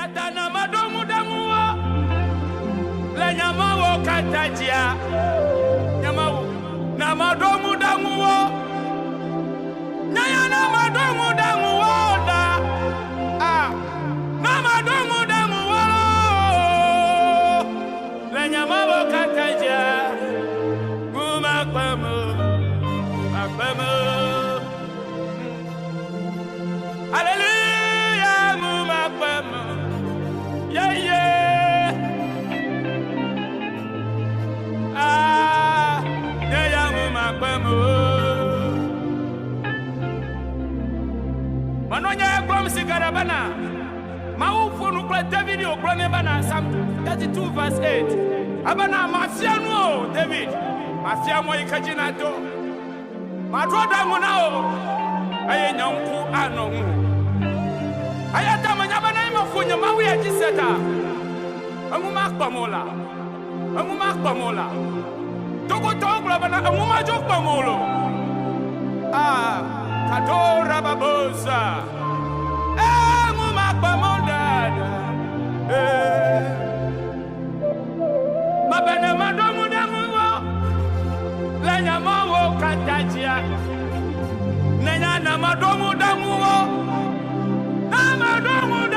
Ayata na madomu damuwa. Le nyamawo katajia. Nyamawo na madomu damuwa. Nyaya na madomu damuwa da. Ah, na madomu damuwa. Le nyamawo katajia. Guma kwamo, akwamo. Hallelujah, muma kwamo. Yeah, yeah. Ah, yeah, yeah, muma kwamo. Manonya krom sigarabana. Maufu nukla David okrone bana Psalm 32 verse 8. Abana mafia no David. Mafia mo ikajina to. Matroda munao. Aye nyanku ano. Ayata manyabana imafunya mawi ya jiseta. Amuma kpamola. Toko togla bana amuma jokpamolo. Ah, kadora babosa. Amuma kpamola. Mabana madomu damuwo. Lenya mawo katajia. Nenya na madomu damuwo. Madomu